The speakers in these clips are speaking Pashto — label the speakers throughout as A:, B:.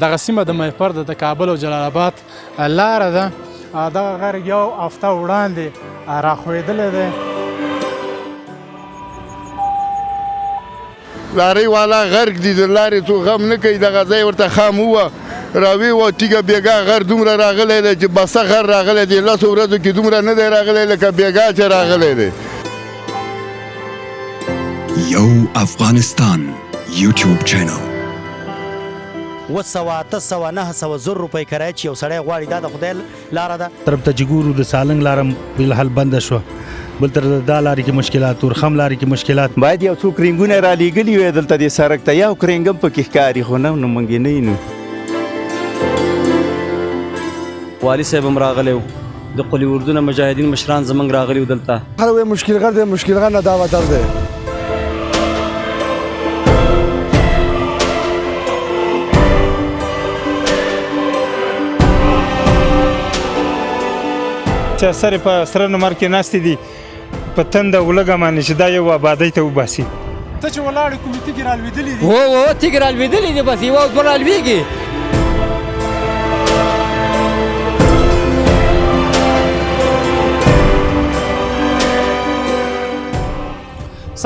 A: دغه سیمه د مهیپر د کابل او جلال آباد لاره ده. دغه غر یو هفته وړاندې راښویدلی دی.
B: لارۍ والا غرق دي، د لارې څوک غم نه کوي. دغه ځای ورته خام ووه راوی و تیږه بیګا غر دومره راغلی دی چې بسه غر راغلی دی. 10 ورځو کې دومره نه دی راغلی لکه بیګا چې راغلی دی.
C: یو افغانستان یوټیوب چینل
D: 900 زر روپۍ کرایه چې یو سړی غواړي دا د خدای لاره ده.
E: طرف ته چې ګورو د سالنګ لاره بالحال بنده شوه، بل طرف ته دا لارې کې مشکلات، تورخم لارې کې مشکلات.
F: باید یو څو کرینګونه رالیږلي وی دلته دې سړک ته، یو کرینګ هم پکې ښکاري خو نه نو موږ یې نه یینو.
G: والي صاحب هم راغلی و، د قلي اردو نه مجاهدین مشران زموږ راغلي و دلته.
H: هر وی مشکل غر دی، مشکل غر نه دا وتر دی.
I: چې سره په سره نمبر کې ناستې دي په تنده ولګه باندې چې دا یو آبادۍ ته وباسي.
A: ته چې ولاړې کومې تیږې رالوېدلې دي؟
J: هو تیږې رالوېدلې دي، بس یوه دوه رالوېږي.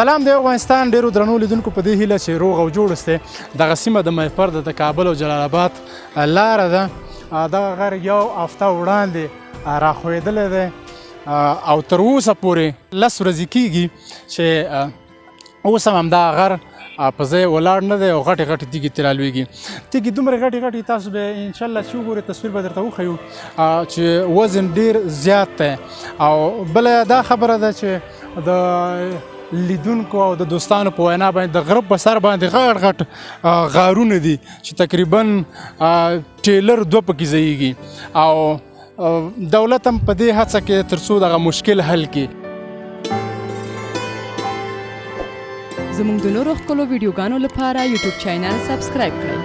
A: سلام دی افغانستان ډیرو درنو لیدونکو، په دې هیله چې روغ او جوړ اوسئ. دغه سیمه د مهیپر د کابل او جلال آباد لاره ده. دغه غر یو هفته وړاندې راښویدلی دی او تر اوسه پورې 10 ورځې کېږي چې اوس هم همدا غر په ځای ولاړ نه دی او غټې غټې تیږې ترې رالوېږي. تیږې دومره غټې غټې، تاسو به انشاءالله چې وګورئ تصویر به درته وښیو چې وزن ډېر زیات دی. او بله دا خبره ده چې د لیدونکو او د دوستانو په وینا باندې د غره په سر باندې غټ غټ غارونه دي چې تقریبا ټیلر 2 پکې ځایږي. او دولت هم په دې هڅه کې تر څو دغه مشکل حل کړي.
K: زموږ د نورو ښکلو ویډیوګانو لپاره یوټیوب چینل سبسکرایب کړئ.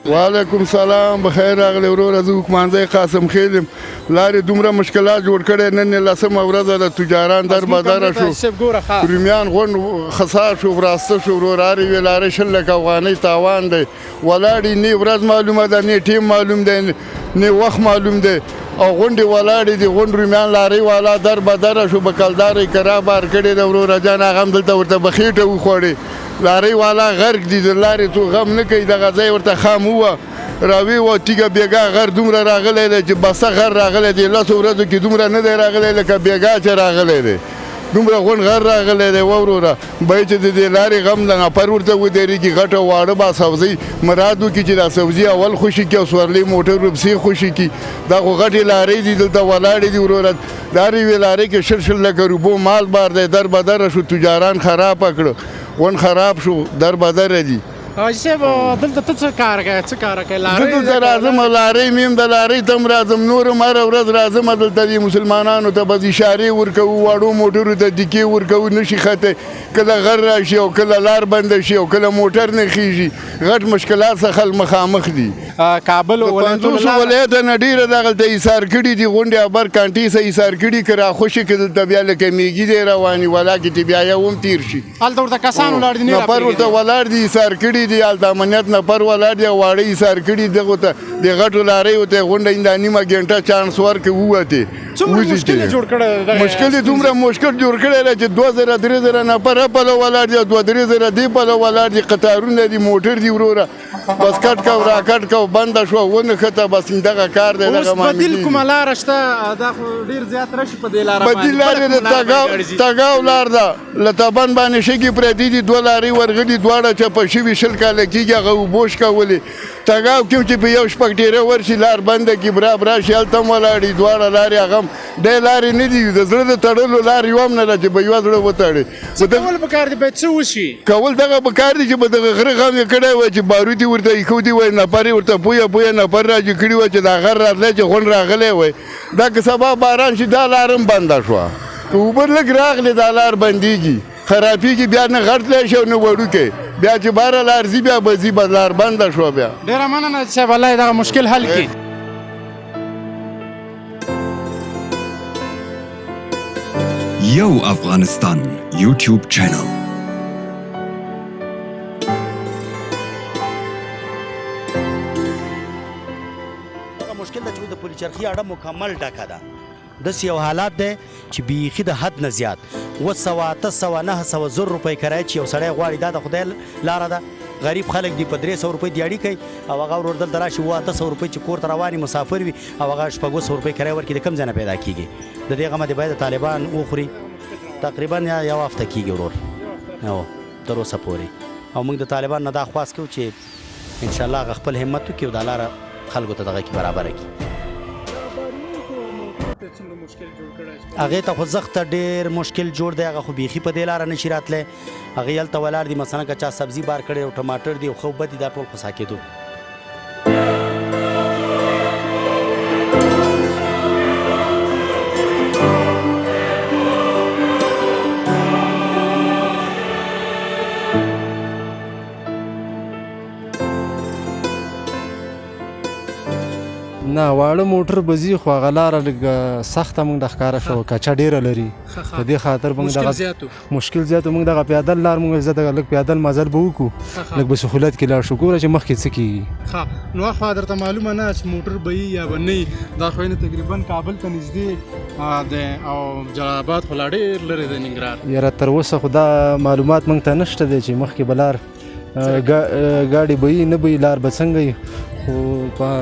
B: وعلیکم سلام، بخیر راغلی وروره. زه حکمانځی قاسم خیل یم. لارې دومره مشکلات جوړ کړی، نن یې 10مه ورځ ده، تجاران در بدره شو، رومیان غونډ خسار شو، وراسته شو وروره. هر یوې لارې 20 لکه افغانۍ تاوان دی. ولاړې نه ورځ معلومه ده، نه ټیم معلوم دی، نه وخت معلوم دی. او غونډې ولاړې دي، غونډ رومیان لارۍ والا در بدره شو، بکلدار یې کرا بار کړې ده وروره جان. هغه هم دلته ورته بخیټه وخوړې. لارۍ والا غرق دي، د لارې څوک غم نه کوي. دغه ځای ورته خام ووه راوی و تیږه بیګا غر دومره راغلی دی چې بسه غر راغلی دی. 10 ورځو کې دومره نه دی راغلی لکه بیګا چې راغلی دی. دومره غونډ غر راغلی دی وروره. بای چې د دې لارې غم د نفر ورته ودرېږي، غټه واړه به سبزۍ مراد وکړي چې دا سبزي اول خوشي کړي او سورلۍ موټر ورپسې خوشي کړي. دا خو غټې لارۍ دي، دلته ولاړې دي وروره. دا هر یوې لارۍ کې 20 لکه روپو مال بار دی. در بدره شو، تجاران خرابه کړه، غونډ خراب شو، در بدره دي.
A: حاجي صاحب دلته ته څه کار کوې؟ څه کار کوې؟
B: زه دلته راځم، لارۍ مې هم د لارۍ ته هم راځم، نور هم هره ورځ راځم. دلته دې مسلمانانو ته به اشارې ورکوو، واړو موټرو ته دیکې ورکوو، نشي خطی. کله غر راشي او کله لار بنده شي او کله موټر نه خیږي. غټ مشکلات څخه مخامخ دي.
A: کابل
B: ولایت نه ډېره دغلته ایثار کړي دي، غونډې ابر کانټي څه ایثار کړي که راخوشي که دلته بیا لکه میږي دی رواني ولا کې چې بیا یو هم تېر شي.
A: هلته ورته کسان ولاړ دي،
B: نفر ورته ولاړ دي، ایثار کړي دي. هلته امنیت نفر ولاړ دي، واړه ایثار کړي دغو ته. د غټو لارۍ ورته غونډه دا نیمه ګنټه چانس ورکړې ووتې. مشکل یې دومره مشکل جوړ کړی دی چې 2000-3000 نفر پله ولاړ دي، 2-3 دې پله ولاړ دي، قطارونه دي، موټر دي وروره. بس کټ کو را کټ کو بنده شو ونښته. بس دغه کار دی.
A: اوس بدیل کومه لاره شته؟ دا خو ډېر زیات رش په دې لاره باندې.
B: بدیل لارې د تګاو لار ده، له تبن باندې شګې پرتې دي، 2 لارې ورغلي، دواړه چپه شوي، 20 کاله کېږي. هغه اوبو شکولې. تګاو کې چې په یو شپږ ټیره ورشي لار بنده کړي، برابر شي، هلته هم ولاړې دواړه لارې. هغه هم دې لارې نه دي، د زړه د تړلو لار یو هم نه ده چې به یوه زړه وتړې.
A: څه کول پکار دي؟ باید څه وشي؟
B: کول دغه پکار دي چې په دغه غره غم یې کړی وای چې بارود یې ورته ایښودي وای، نفر یې ورته پویه نفر راجي کړي وای چې دا غر راتلی چې غونډ راغلی وای. دا که سبا باران شي دا لار هم بنده شوه. که اوبه لږ راغلې دا لار بندېږي. خرابېږي بیا نه غټلی شي او نه وړوکی بیا چې باره لار ځي بیا به ځي به لار بنده شوه بیا
A: ډېره مننه صاحب الله یې دغه مشکل حل کړي.
C: Yo Afghanistan YouTube channel.
D: دغه مشکل ده چې د پل چرخي اړه مکمل ډکه ده. داسې یو حالات دی چې بیخي د حد نه زیات 700 800 900 زر روپۍ کرایه چې یو سړی غواړي دا د خدای لاره ده. غریب خلک دی په 300 روپۍ دیاړي کوي او هغه ورور دلته راشي 800 روپۍ چې کور ته رواني مسافر وي او هغه 600 روپۍ کرایه ورکړي د کم ځای نه پیدا کیږي. د دې غمه دی باید طالبان وخوري تقریبا یو هفته کیږي ورور او تر اوسه پورې او موږ د طالبان نه دا خواست کوو چې ان شاء الله خپل همت وکړي او دا لاره خلکو ته دغه کې برابره کړي. هغې ته خو زخته ډېر مشکل جوړ دی هغه خو بیخي په دې لاره نشي راتلی هغې هلته ولاړ دي مثلا که چا سبزي بار کړی او ټماټر دي او ښه اوبه دي دا ټول خو ساکېدو.
H: نه واړه موټر به ځي خو هغه لاره لږ سخته موږ د ښکاره شوه کچه ډېره لري په دې خاطر موږ دغه مشکل زیات موږ دغه پیادل لار موږ زه دغه لږ پیادل مزل به وکړو لږ به سهولت کې لاړ شو ګوره چې مخکې څه کېږي.
A: نو خو درته معلومه نه چې موټر به وي یا به نه وي دا خو تقریبا کابل ته نږدې دی او جلال آباد خو لا ډېر لرې دی ننګرهار.
H: یاره تر اوسه خو دا معلومات موږ ته نشته دی چې مخکې به لار ګاډي به وي نه به وي لار به څنګه وي خو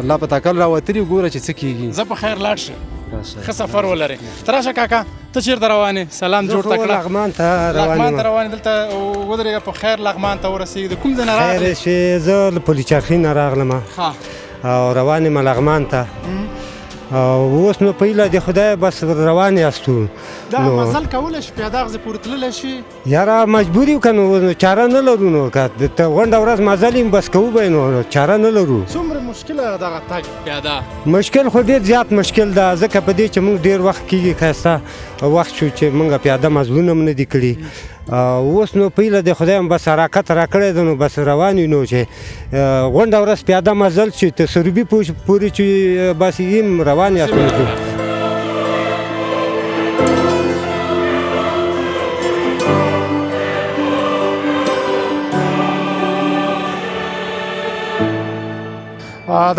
H: لا په تکل راوتلي ګوره چې څه کېږي.
A: زه په خیر لاړ شه ښه سفر ولرې. ته راشه کاکا ته چېرته روان یې سلام جوړ ته کړه.
H: لغمان ته
A: روان دلته ودرېږه په خیر لغمان ته ورسېږي د کوم ځای نه راغلې؟
H: خیر چې زه له پل چرخي نه راغلم او روان یم لغمان ته او اوس نو پهله د خدای بس روان یاستو
A: دا مزل کولی شي پیاده غزې پورې تللی شي؟
H: یاره مجبور یو که نو چاره نه لرو نو که غونډه ورځ مزل یم بس کوو به نو چاره نه لرو.
A: څومره مشکله دغه تګ پیاده؟
H: مشکل خو ډېر زیات مشکل ده ځکه په دې چې موږ ډېر وخت کېږي ښایسته وخت شو چې موږ پیاده مزلونه هم نه دي کړي اوس نو پهله د خدای هم بس حرکت راکړی ده نو بس روان یو نو چې غونډه ورځ پیاده مزل چې تسربي پورې چې بس یم روان یاست.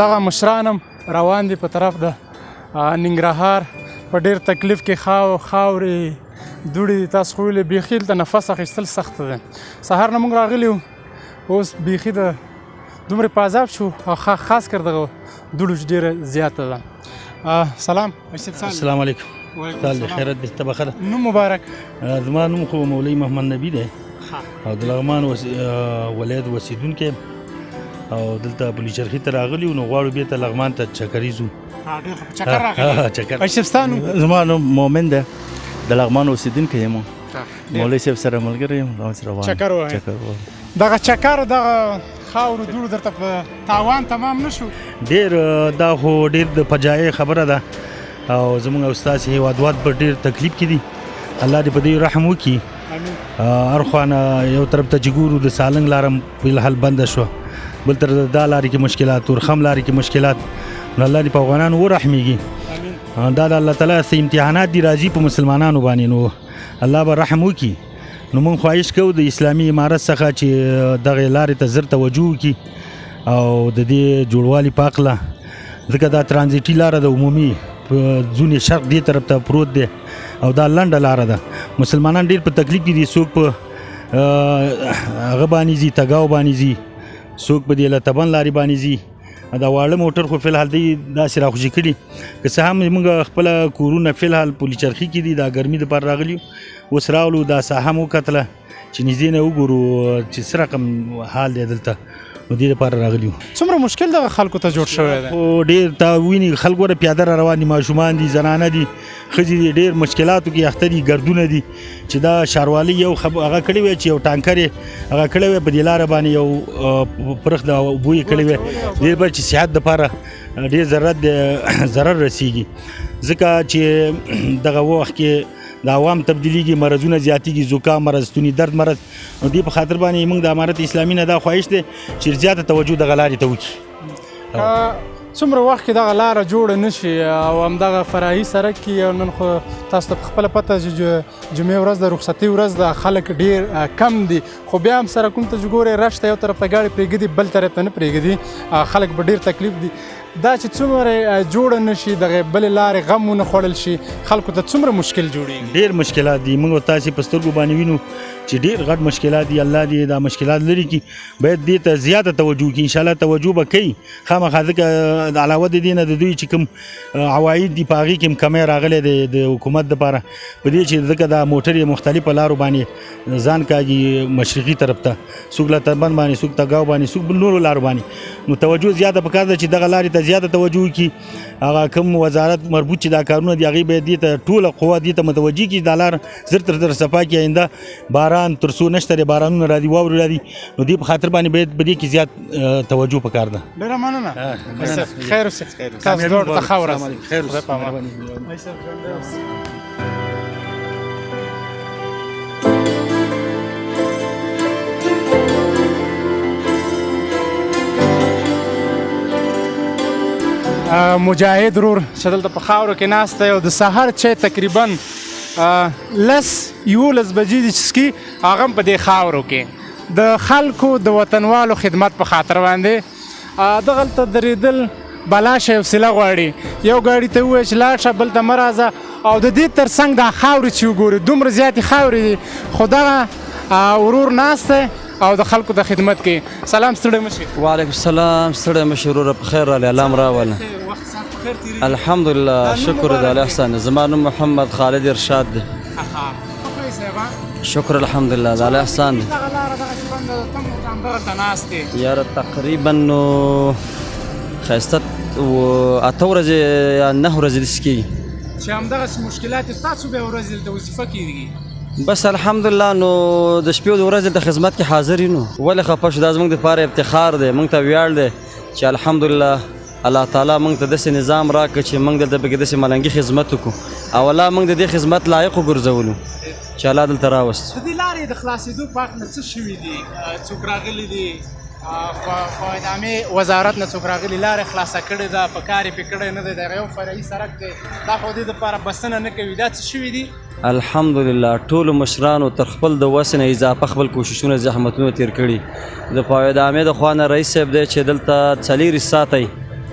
A: دغه مشرانم روان دي په طرف د ننګرهار په ډېر تکلیف کې خاورې دوړې تاسو خو ویلې بیخي دلته نفس اخیستل سخته ده. سهار نه موږ راغلي وو اوس بیخي د دومره په عذاب شو او خاص کر دغه دوړو چې ډېره زیاته ده. سلام
E: السلام علیکم. تال د خیرت دی ته بخره.
A: نوم مبارک.
E: زما نوم خو مولوي محمد نبی دی او د لغمان ولایت اوسېدونکی او دلته پل چرخي ته راغلي نو غواړو بېرته لغمان ته چکرې ځو.
A: چکر راغلی اشرف نوم؟
F: زما نوم مومن دی د لغمان اوسېدونکی یم مولوي صاحب سره ملګری یم
A: چکر ووایه. دغه چکر دغه خاورو دوړو درته په تاوان تمام نه شو؟
E: ډېر دا خو ډېر د فجایع خبره ده او زموږ او ستاسې هېوادوال په ډېر تکلیف کې دي. الله دې په دې رحم وکړي. هر خوا نه یو طرف ته چې ګورو د سالنګ لاره فلحال بنده شوه بل طرف ته دا لارې کې مشکلات تورخم لارې کې مشکلات نو الله دې په افغانانو ورحمېږي. دا د الله تعالی څه امتحانات دي راځي په مسلمانانو باندې نو الله به رحم وکړي. نو موږ خواهش کوو د اسلامي امارت څخه چې دغې لارې ته زر توجه وکړي او د دې جوړوالي په هکله ځکه دا ترانزیټي لاره د عمومي په ځونې شرق دې طرف ته پروت دی او دا لنډه لاره ده. مسلمانان ډېر په تکلیف کې دي څوک په هغه باندې ځي تګاو باندې ځي څوک په دې لتبن لارې باندې ځي. دا واړه موټر خو فلحال دی داسې راخوشي کړي که څه هم موږ خپله کورونه فلحال پل چرخي کې دي دا ګرمي دپاره راغلي اوس راغلو دا ساحه مو وکتله چې نږدې نه وګورو چې څه رقم حال دی دلته نو دې لپاره راغلي وو.
A: څومره مشکل دغه خلکو ته جوړ شوی دی؟
E: خو ډېر تا ویني خلک وره پیاده را روان دي ماشومان دي زنانه دي ښځې دي ډېر مشکلاتو کې اخته دي ګردونه دي چې دا ښاروالۍ یو هغه کړی وی چې یو ټانکر یې هغه کړی وی په دې لاره باندې یو پرخ د اوبو یې کړی وی دې لپاره چې صحت دپاره ډېر ضرر رسیږي ځکه چې دغه وخت کې د عوام تبدیلیږي، مرضونه زیاتېږي، زکام مرض، ستوني درد مرض. نو دې په خاطر باندې موږ د امارت اسلامي نه دا خواهش دی چې زیاته توجه دغه لارې ته وکړي.
A: څومره وخت کې دغه لاره جوړه نشي او همدغه فرعي سړک کې نن خو تاسو ته په خپله پته چې جمعې ورځ د رخصتي ورځ د خلک ډېر کم دي، خو بیا هم سړکونو ته چې ګورئ رش ته یو طرف ته ګاډي پرېږدي بل طرف ته نه پرېږدي، خلک به ډېر تکلیف دي. دا چې څومره جوړه نشي دغه بلې لارې غم ونه خوړل شي خلکو ته څومره مشکل جوړېږي.
E: ډېر مشکلات دي، موږ تاسې په سترګو باندې وینو چې ډېر غټ مشکلات دي. الله دې دا مشکلات لرې کړي، باید دې ته زیاته توجه وکړي. انشاءالله توجه به کوي خامخا، ځکه علاوه د دې نه د دوی چې کوم عواید دي په هغې کې هم کمی راغلی دی د حکومت دپاره په دې چې ځکه دا موټر یې مختلفو لارو باندې ځان کاږي مشرقي طرف ته، څوک لتربند باندې، څوک تګاو باندې، څوک نورو لارو باندې. نو توجه زیاته پکار ده چې دغه لارې ته زیاته توجه وکړي. هغه کوم وزارت مربوط چې دا کارونه دي هغې باید دې ته ټوله قوه دې ته متوجه کړي، دا لار زر تر زر صفا کړي. آینده باران تر څو نشته دی، بارانونه راځي، واورې راځي، نو دې په خاطر باندې باید په دې کې زیات توجه پکار ده.
A: ډېره مننه. خیر اوسئ. تاسو دواړو ته ښه ورځ. خیر اوسئ. مجاهد ورور چې دلته په خاورو کې ناست دی او د سهار چای تقریبا 11 بجې دي چې څکي، هغه هم په دې خاورو کې د خلکو د وطنوالو خدمت په خاطر باندې دغلته درېدل بلا شی حوصله غواړي. یو ګاډي ته ووایه چې لاړ شه بل ته مه راځه، او د دې تر څنګ دا خاورې چې وګوري دومره زیاتې خاورې دي، خو دغه ورور ناست دی او د خلکو د خدمت کوي. سلام، ستړی مه شئ.
G: وعلیکم السلام. ستړی مه شئ وروره، په خیر راغلی، الله م راوله. الحمدلله، شکر د الله احسان. زما نوم محمد خالد ارشاد دی. شکر الحمدلله، د الله احسان دی. یاره تقریبا نو ښایسته 8 ورځې یا 9 ورځې داسې کېږي
A: چې همدغسې مشکلات ستاسو بیا ورځې دلته وظیفه کېږي.
G: بس الحمدلله نو د شپې او د ورځې دلته خدمت کې حاضر یو. نو ولې خفه شو؟ دا زموږ دپاره افتخار دی، موږ ته ویاړ دی چې الحمدلله الله تعالی موږ ته داسې نظام راکړه چې موږ دلته پکې داسې ملنګي خدمت وکړو، او الله موږ د دې خدمت لایق وګرځولو چې الله دلته راوست.
A: د دې لارې د خلاصېدو په هکله څه شوي دي؟ څوک راغلي دي؟ فایدامې وزارت نه څوک راغلي لارې خلاصه کړې ده، په کار یې پې کړی نه دی، دغه یو فرعي سړک دی، دا خو دې دپاره بسنه نه کوي. دا څه شوي دي؟
G: الحمدلله ټولو مشرانو تر خپل د وس نه اضافه خپل کوششونه زحمتونه تیر کړي. د فایدامې د خوا نه رئیس صاحب دی چې دلته 4 ساعته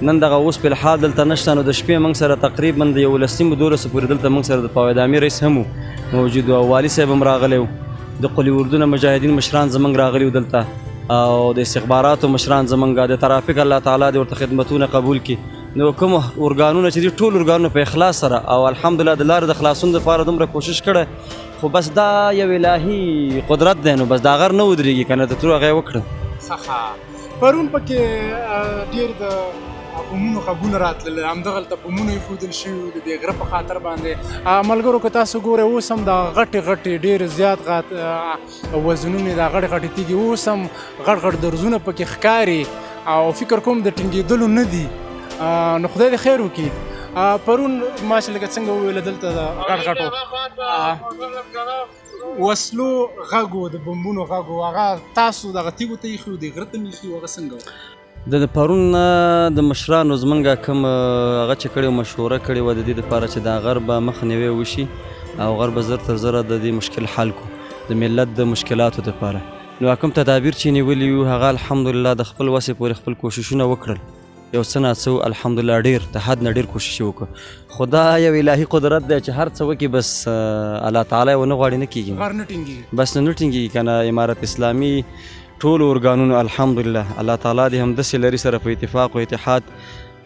G: نن دغه اوس په الحال دلته نشته، نو د شپې موږ سره تقریبا د 11 12 پورې دلته موږ سره د فایدامې رئیس هم موجود و، والي صاحب هم راغلی و، د قلي اردو مجاهدین مشران زموږ راغلي و دلته، او د استخباراتو مشران زموږ، د ترافیک الله تعالی دې ورته خدمتونه قبول کړي. نو کوم ارګانونه چې دي ټول ارګانونه په اخلاص سره او الحمدلله د لارې د خلاصون دپاره دومره کوشش کړی، خو بس دا یو الهي قدرت دی، نو بس دا غر نه ودرېږي که نه د ترو هغه یې وکړه.
A: پرون پکې ډېر د بمونو غږونه راتلل، همدغلته بمونه ایښودل شوي وو د دې غره په خاطر باندې. ملګرو که تاسو ګورئ اوس هم دا غټې ډېر زیات وزنونه، دا غټې تیږې اوس هم غټ درزونه پکې ښکاري او فکر کوم د ټینګېدلو نه دي. نو خدای دې خیر وکړي. پرون ماشاء الله څنګه وویله دلته د غټو وسلو غږ و، د بمبونو غږ و، هغه تاسو دغه تیږو ته ایښي و، د غره ته مې ایښي و، هغه څنګه و؟
G: د پرون د مشرانو زمونږ کوم هغه چې کړې مشوره کړې وه د دې دپاره چې دا غر به مخنیوی وشي او غر به زر تر زره د دې مشکل حل کړو د ملت د مشکلاتو دپاره. نو کوم تدابیر چې نیولي وو هغه الحمدلله د خپل وسې پورې خپل کوششونه وکړل، یو څه ناڅه الحمدلله ډېر د حد نه ډېر کوشش یې وکړ. خو دا یو الهي قدرت دی چې هر څه وکړي بس الله تعالی ونه غواړي نه کېږي،
A: غر نه ټینګېږي،
G: بس نه ټینګېږي که نه. امارت اسلامي ټول ارګانونو الحمدلله الله تعالی دې همداسې لري سره په اتفاق او اتحاد.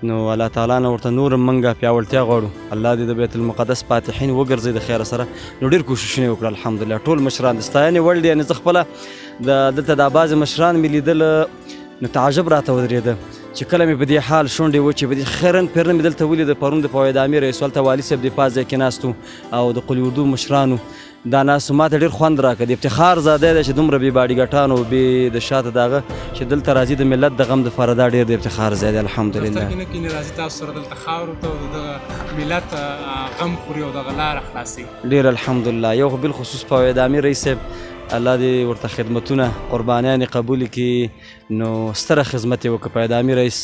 G: نو الله تعالی نه ورته نور منګه پیاوړتیا غواړو، الله دې د بیت المقدس فاتحین وګرځي د خیر سره. نو ډېر کوششونه وکړه الحمدلله، ټول مشران د ستاینې وړ دي. یعنې زه خپله دلته دا بعضې مشران مې لیدل نو تعجب راته ودرېده چې کله مې په دې حال شونډې وچې په دې خیرن پیرن مې دلته ولیده پرون د په اعدامي رئیس هلته والي صاحب د پاس ځای کې ناست وو او د قلي اردو مشرانو دا ناست ما ته ډېر خوند راکړه د افتخار زاده دی چې دومره بې باډي ګټانو بې د شاته د هغه چې دلته راځي د ملت د غم دپاره دا ډېر د افتخار ځای دی الحمدلله
A: راځي تاسو سره دلته خاورو ته د ملت غم خوري او دغه لاره خلاصي
G: ډېر الحمدلله یو خو بالخصوص په اعدامي رئیس صاحب الله دې ورته خدمتونه قربانیانې قبول کړي نو ستره خدمت یې وکړه په اعدامي رئیس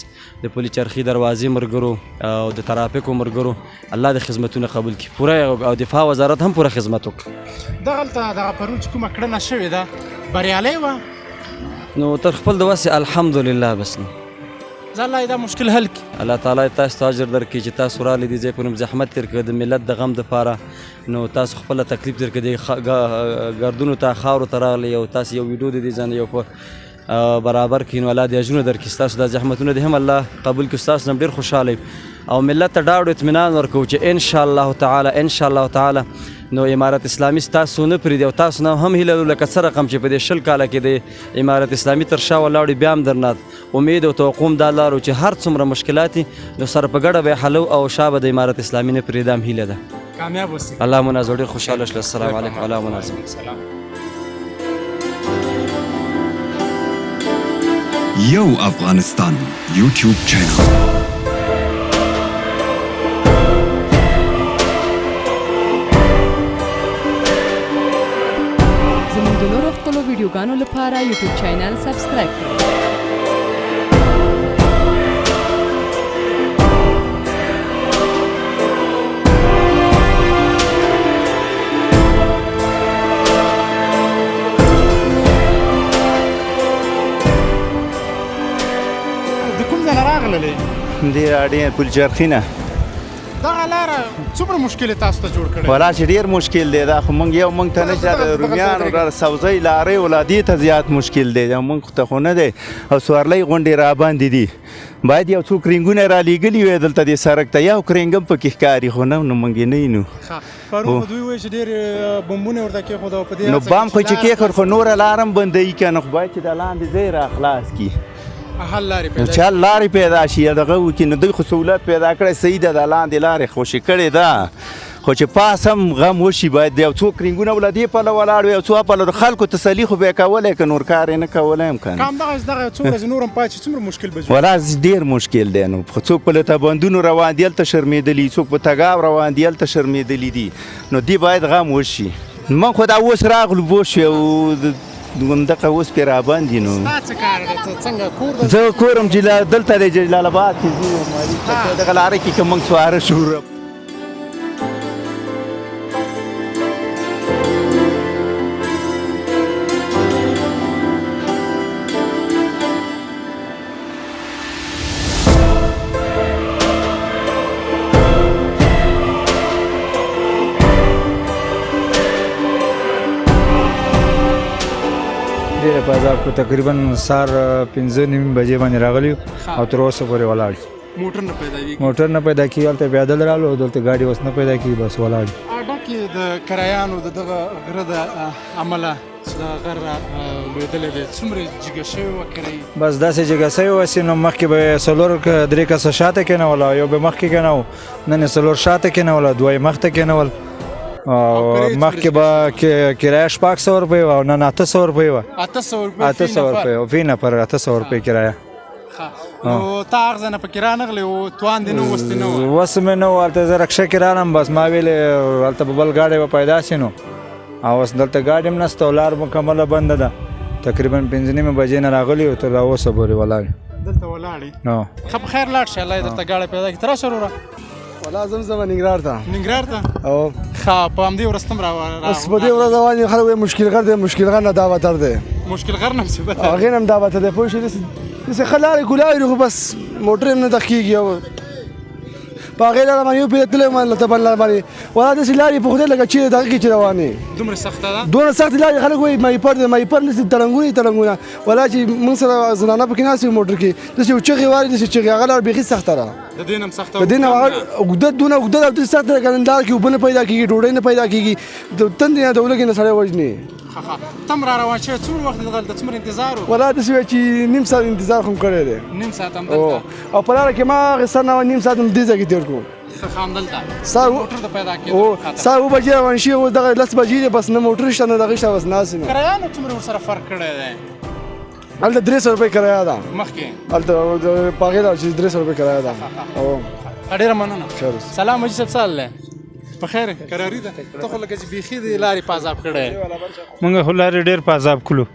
G: د پلي چرخي دروازې ملګرو او د ترافیکو ملګرو الله دې خدمتونه قبول کړي پوره او دفاع وزارت هم پوره خدمت وکړه
A: دغلته دغه پرون چې کومه کړنه شوې ده بریالۍ وه
G: نو تر خپل د وسې الحمدلله بس نو
A: زه الله دا مشکل حل کړي
G: الله تعالی تاسو ته اجر درکړي چې تاسو راغلي دې ځای په نوم زحمت تېر کړه د ملت د غم دپاره نو تاسو خپله تکلیف تېر کړه دې ګردونو ته خاورو ته راغلئ او تاسو یو ویډیو د دې ځان یو په برابر کړي نو الله دې اجرونه درکړي ستاسو دا زحمتونه دې هم الله قبول کړي ستاسو نه ډېر خوشحاله او ملت ته ډاډ او اطمینان ورکوو چې انشاءالله تعالی نو امارت اسلامي ستاسو نه پرېږدي او تاسو نه هم هیله لرو لکه څه رقم چې په دې 20 کاله کې د امارت اسلامي تر شا ولاړې بیا هم درنه امید او توقع هم دا لارو چې هر څومره مشکلات نو سره په ګډه به حلو او شا به د امارت اسلامي نه پرېږدي هم هیله ده
A: کامیاب اوسئ
G: الله منازو ډېر خوشحاله شل السلام علیکم الله منازو
C: یو افغانستان یوټیوب چینل
K: زموږ د نورو ښکلو ویډیوګانو لپاره یوټیوب چینل سبسکرایب کړئ.
A: د کوم ځای نه راغللې؟
F: دې اډې پل چرخي نه
A: دغه لاره څومره مشکل تاسو ته جوړ کړی؟
F: ولا چې ډېر مشکل دی دا خو موږ ته نه چې د رومیانو د سبزۍ لارې ولا دې ته زیات مشکل دی دا موږ ته خو نه دی او سوارلۍ غونډې راباندې دي باید یو څو کرینګونه رالیږلي وی دلته دې سړک ته یو کرینګ هم پکې ښکاري خو نه نو موږ یې نه یینو
A: پرون خو دوی وایي چې ډېر بمونه ورته کېښوده او په دې
F: نو بام خو چې کېښود خو نوره لاره هم بندوي که نه خو باید چې د لاندې ځای را خلاص کړي چې حل لارې پیدا شي دغه وکړي نو دوی خو سهولت پیدا کړی صحیح ده د لاندې لارې خوشې کړې ده خو چې پاس هم غم وشي باید یو څو کرینګونه ولا دې پله ولاړ وي یو څو پله د خلکو تسلي خو به یې کولی که نور کار یې نه کولی هم که نه
A: همدغه څو ورځې نور هم پاتې څومره مشکل به
F: ولا ډېر مشکل دی نو څوک په له تبندونو روان دي هلته شرمېدلي څوک په تګاو روان دي هلته شرمېدلي دي نو دې باید غم وشي من خو دا اوس راغلو بوه شو دغه اوس پرې راباندې نو زه کور هم دلته دی جلال آباد کې ځو دغه لاره کې که موږ سواره شو
I: ډېره بازار کو تقریبا سهار 5:30 بجې باندې راغلی او تر اوسه پورې ولاړ موټر نه پیدا کېږي هلته پیدل رالو دلته ګاډي اوس نه پیدا کېږي بس ولاړ
A: ډکې د کرایانو د دغه غره د عمله چې دا غر لوېدلی دی څومره جګه شوې وه کرایي
I: بس داسې جګه شوې وسې نو مخکې به یې 3 کسه شاته کېنول او یو به مخکې کېنو نن یې 4 شاته کېنول 2 یې مخته کېنول او مخکې به کرایه 600 روپۍ وه او نن 800 روپۍ وه 800 روپۍ او فی نفر 800 روپۍ کرایه
A: نو تا هغه ځای نه په کرایه نغلی و توان دې نه وستی نه وه
I: وس مې نه و هلته زه رکشه کې رالم بس ما ویلې هلته به بل ګاډی به پیدا شي نو او اوس دلته ګاډي هم نشته او لار مکمله بنده ده تقریبا 5:30 بجې نه راغلي او تر اوسه پورې ولاړ
A: دلته ولاړې
I: نو
A: ښه په خیر لاړ شه الله یې درته ګاډی پیدا کړي ته راشه وروره
L: ولا زمزم ننګرهار ته
A: او ښه په همدې ورځ ته هم
L: بس په دې ورځ روان خلک وایي مشکل غر دی مشکل غر نه دا بهتر دی
A: مشکل غر نه مصیبت دی
L: هغې نه هم دا بهتر دی پوه شوې داسې ښه لارې ګلارې خو بس موټر هم نه دغ کېږي او په هغې لاره باندې یو پیره تللی یم لته بند لاره باندې ولا داسې لارې په خدای لکه چیرې دغه کې چې روانې
A: دومره سخته ده
L: دونه سختې لارې خلک وایي مایپر دی مایپر داسې تړنګونه دي تړنګونه ولا چې موږ سره زنانه پکې ناستې وي موټر کې داسې چغې واري داسې چغې هغه لاره بیخي سخته ده
A: د دې نه هم سخته
L: د دې نه اوږده دونه اوږده ده داسې سخته ده که لار کې اوبه نه پیدا کېږي ډوډۍ نه پیدا کېږي د تندې نه د ولږې نه سړی وژني
A: تم را روان شوی څومره وخت دلته څومره انتظار و
L: ولا داسې وایي چې نیم ساعت انتظار خو م کړی دی
A: نیم ساعت هم دلته
L: او په لاره کې ما هغې سر نه نیم ساعت هم دې ځای کې تېر کړو
A: همدلته
L: موټر
A: د پیدا کېدو
L: ساعت 7 بجې روان شي اوس دغه 10 بجې دی بس نه موټر شته نه دغه شته بس ناست یم
A: کرایانو څومره ورسره فرق کړی دی
L: هلته 300 روپۍ کرایه ده
A: مخکې
L: هلته په هغې لاره چې 300 روپۍ کرایه ده
A: ډېره مننه سلام حاجي صاحب څه حال دی په خیر کراري ده ته خو لکه چې بیخي د لارې په عذاب کړی
M: موږ خو لارې ډېر په عذاب کړلو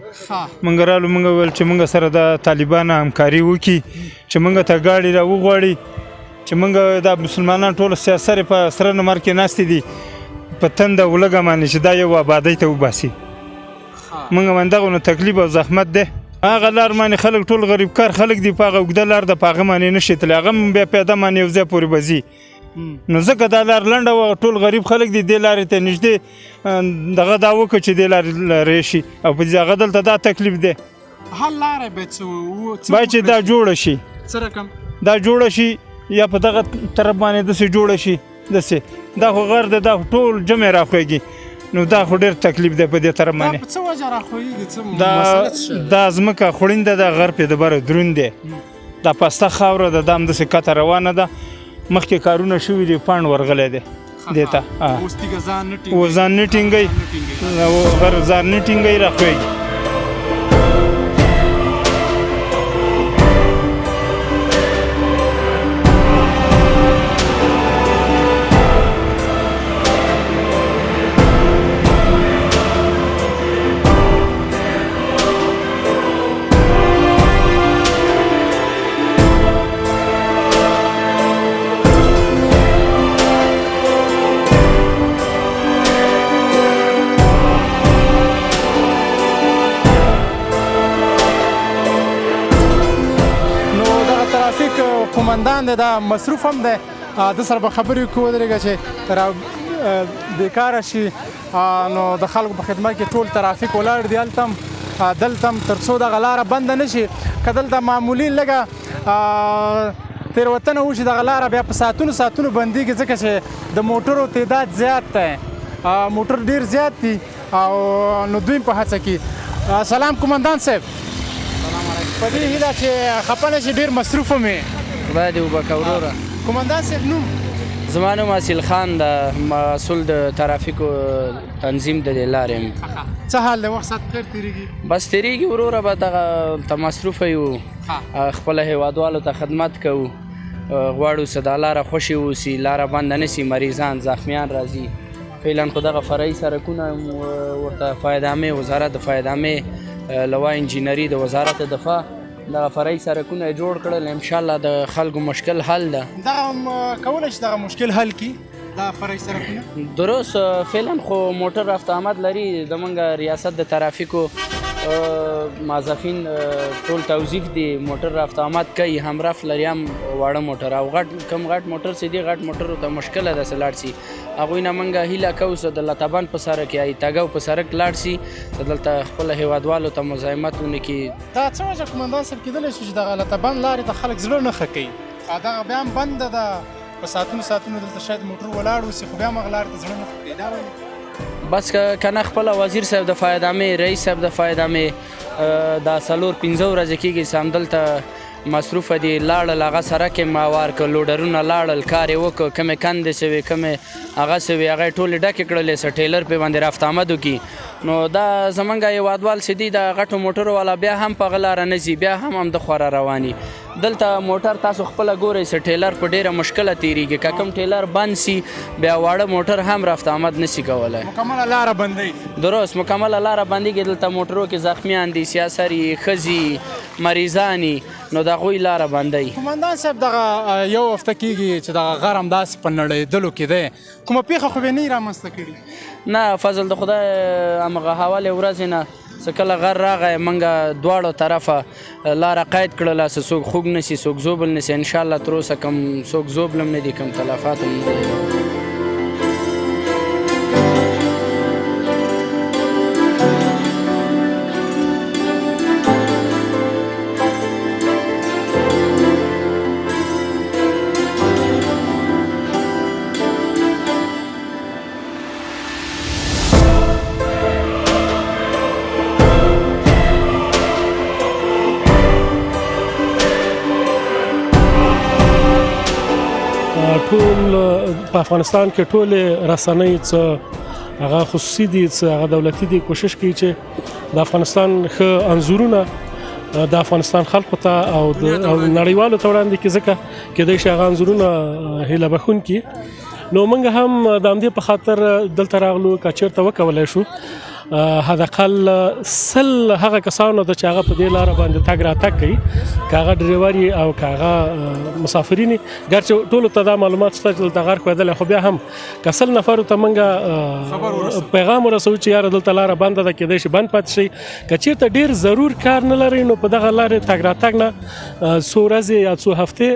M: موږ رالو موږ وویل چې موږ سره د طالبانو همکاري وکړي چې موږ ته ګاډي را وغواړي چې موږ دا مسلمانان ټول سیاسر په سره نمر کې ناستې دي په تنده ولږه باندې چې دا یو آبادۍ ته وباسي موږ باندې دغه نو تکلیف او زحمت دی هغه لار باندې خلک ټول غریب کار خلک دي په هغه اوږده لار ده په هغه باندې نه شي تللی هغه هم بیا پیاده باندې یو ځای پورې به ځي نو ځکه دا لار لنډه وه ټول غریب خلک دي دې لارې ته نږدې دغه دا وکړه چې دې لارې راشي او په هغه دلته دا تکلیف دی
A: حل لاره به څه
M: باید چې دا جوړه شي
A: څه رقم
M: دا جوړه شي یا په دغه طرف باندې داسې جوړه شي داسې دا خو غر دی دا ټول جمع راخوږي نو دا خو ډېر تکلیف دی په دې طرف باندې
A: څه وجه راخوږي
M: دا ځمکه خوړینده ده غر پې د بره دروند دی دا پسته خاوره ده دا هم داسې کته روانه ده مخکې کارونه شوي دي پاڼ ورغلی دی دې ته اوس ځان نه ټینګوي غر ځان نه ټینګوي راخوږي
A: قومندان دی دا مصروف هم دی د سره به خبرې وکړو ودرېږه چې بیکاره شي نو د خلکو په خدمت کې ټول ترافیک ولاړ دي هلته هم دلته هم تر څو دغه لاره بنده نه شي که دلته معمولي لږه تېروتنه وشي دغه لاره بیا په ساعتونو بندېږي ځکه چې د موټرو تعداد زیات دی موټر ډېر زیات دي او نو دوی په هڅه کې سلام قومندان صاحب په دې هیله چې خفه نه شي ډېر مصروف هم یې
N: خدای دې وبښه وروره
A: قومندان صاحب نوم
N: زما نوم اصیل خان ده مسؤل د ترافیکو تنظیم د دې لارې یم
A: څه حال دی وخت ساعت خیر تېرېږي
N: بس تېرېږي وروره به دغه ته مصروفه یو خپله هیوادوالو ته خدمت کوو غواړو چې دا لاره خوشې اوسي لاره بنده نه سي مریضان زخمیان راځي فعلا خو دغه فرعي سړکونه ورته فایدامې وزارت د فایدامې لوا انجینري د وزارت دفاع دغه فرعي سړکونه یې جوړ کړل انشاءالله د خلکو مشکل حل ده
A: دغه کولی شي دغه مشکل حل کړي دا فرعي سړکونه
N: درست فعلا خو موټر رفت آمد لري زموږ ریاست د ترافیکو موظفین ټول توظیف دي موټر رفت آمد کوي هم رفت لري هم واړه موټر او کم غټ موټر چې دي غټ موټرو ته مشکله ده چې لاړ شي هغوی نه موږ هیله کوو چې د لطبان په سړک یا ایتاګو په سړک لاړ شي چې دلته خپله هیوادوالو ته مزاحمت ونه کړي
A: دا څه وجه قومندان صاحب کېدلی شي چې دغه لطبان لارې ته خلک زړه نه ښه کوي دغه بیا هم بنده ده په ساعتونو دلته شاید موټر ولاړ اوسي خو بیا هم هغه لارې ته زړه نه ښه کوي دا ولې
N: بس که نه خپله وزیر صاحب د فایدامې رئیس صاحب د فایدامې دا 4-5 ورځې کېږي چې همدلته مصروفه دي لاړل هغه سړک یې ماوار کړ لوډرونه لاړل کار یې وکړ کمې کندې شوې کمې هغه شوې هغه یې ټولې ډکې کړلې څه ټیلر پې باندې رفت آمد وکړي نو دا زمونږ هیوادوال چې دي د غټو موټرو والا بیا هم په هغه لاره نه ځي بیا هم همدخوا را رواني دلته موټر تاسو خپله ګورئ چې ټیلر په ډېره مشکله تېرېږي که کوم ټیلر بند سي بیا واړه موټر هم رفت آمد نسي کولی
A: مکمله لاره بندوي
N: درست مکمله لاره بندېږي دلته موټرو کې زخمیان دي سیاسر یي ښځې مریضان یي نو د هغوی لاره بندوي
A: قومندان صاحب دغه یو هفته کېږي چې دغه غر همداسې په نړېدلو کې دی کومه پېښه خو به نه یې رامنځته کړي
N: نه فضل د خدای همغه حوالې ورځې نه څه کله غر راغی موږ دواړو طرفه لاره قید کړله څه څوک خوږ نه شي څوک زوبل نه شي انشاءالله تر اوسه کم څوک زوبل هم نه دي کم تلفات هم نه دي
O: ټول په افغانستان کې ټولې رسنۍ څه هغه خصوصي دي څه هغه دولتي دي کوشش کوي چې د افغانستان ښه انځورونه د افغانستان خلکو ته او نړیوالو ته وړاندې کړي ځکه کېدای شي هغه انځورونه هیله بښونکي نو موږ هم د همدې په خاطر دلته راغلو که چېرته وکولی شو حداقل 100 هغه کسانو د چې هغه په دې لاره باندې تګ راتګ کوي که هغه ډریور او که هغه مسافرین ګرچې ټولو ته دا معلومات شته چې دلته غر ښویدلی خو بیا هم که 100 نفرو ته موږ پیغام ورسوو چې یاره دلته لاره بنده ده کېدای شي بند پاتې شي که چېرته ډېر ضرور کار نه لرئ نو په دغه لارې تګ راتګ نه څو ورځې یا څو هفتې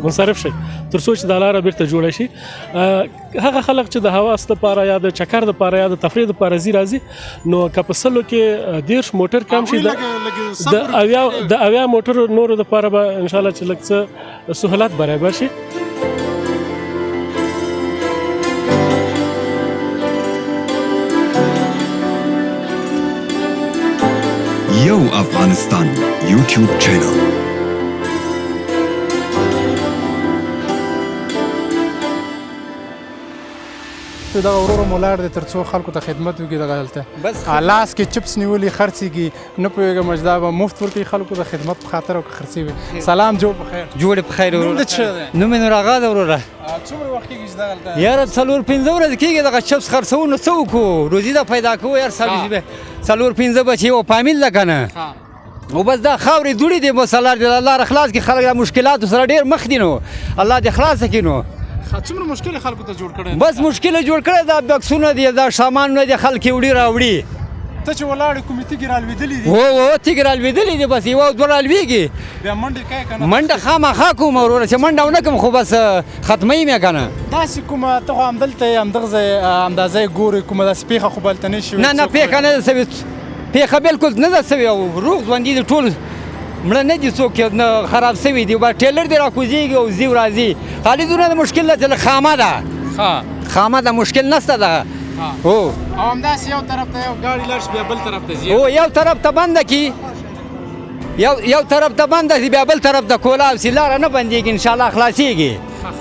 O: منصرف شئ تر څو چې دا لاره بیرته جوړه شي هغه خلک چې د حواس لپاره یا د چکر لپاره یا د تفریح لپاره ځي راځي نو که په 100 کې 10 موټر کم شي د 80 موټرو نورو لپاره به انشاءالله چې لږ څه سهولت برابر شي
C: یو افغانستان یوټیوب چینل
A: دغه ورور مولاړ دی تر څو خلکو ته خدمت وکړي دغه هلته لاس کې چپس نیولي خرڅېږي نه پوهېږم چې دا به مفت ورکوي خلکو د خدمت په خاطر او که خرڅوي سلام جوړ په خیر
J: جوړ په خیر
A: نوم دې څه دی
J: نوم مې نور آغا ده وروره
A: څومره وخت کېږي چې دغه هلته
J: یاره 4-5 ورځې کېږي دغه چپس خرڅوو نو څه وکړو روزي ده پیدا کوو یار 4-5 بچي و فامیل ده که نه او بس دا خاورې دوړې دي بس الله دې الله خلاص کړي خلک د مشکلاتو سره ډېر مخ دي نو الله دې خلاص کړي نو
A: څومره مشکل خلکو ته جوړ کړی
J: بس مشکل جوړ کړی دا بکسونه دي دا سامانونه دي خلک وړي راوړي
A: ته چې ولاړې کومې تیږې رالوېدلې دي
J: هو تیږې رالوېدلې دي بس یوه دوه رالوېږي
A: بیا منډې کوې که نه
J: منډه خامخا کوم وروره چې منډه ونه کړم خو بس ختموي مې که نه
A: داسې کومه ته خو همدلته یې همدغه ځای اندازه یې ګورې کومه داسې پېښه خو به هلته نه شوې
J: نه پېښه نه ده سوې پېښه بلکل نه ده سوې او روغ ژوندي دي ټول مړه نه دي څوک نه خراب سوي دي ټیلر دې راکوزېږي او ځي راځي خالي دونه د مشکل ده چې خامه ده خامه ده مشکل نشته ده
A: هو او همداسې یو طرف ته یو ګاډي لاړ شي بیا بل طرف ته ځي
J: هو یو طرف ته بنده کي یو طرف ته بنده شي بیا بل طرف ته کولاو شي لاره نه بندېږي انشاءالله خلاصېږي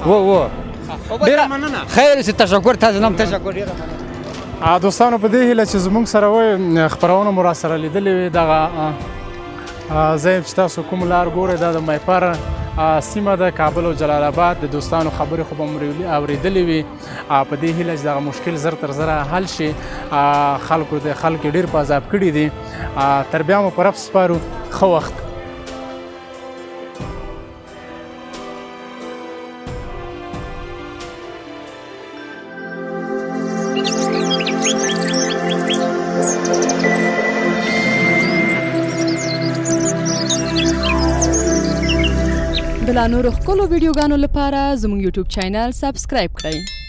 J: هو خیر سي تشکر تاسو هم تشکر ډېره
A: دوستانو په دې هیله چې زموږ سره وایي خپرونه مو راسره لیدلې وي دغه ځای چې تاسو کوم لار ګورئ دا د مایپر سیمه ده کابل او جلال آباد د دوستانو خبرې خو به مو اورېدلې وي په دې هیله چې دغه مشکل زر تر زره حل شي خلک ډېر په عذاب کړي دي تر بیا مو په رب سپارو ښه وخت
K: د لا نورو ښکلو ویډیوګانو لپاره زموږ یوټیوب چینل سبسکرایب کړئ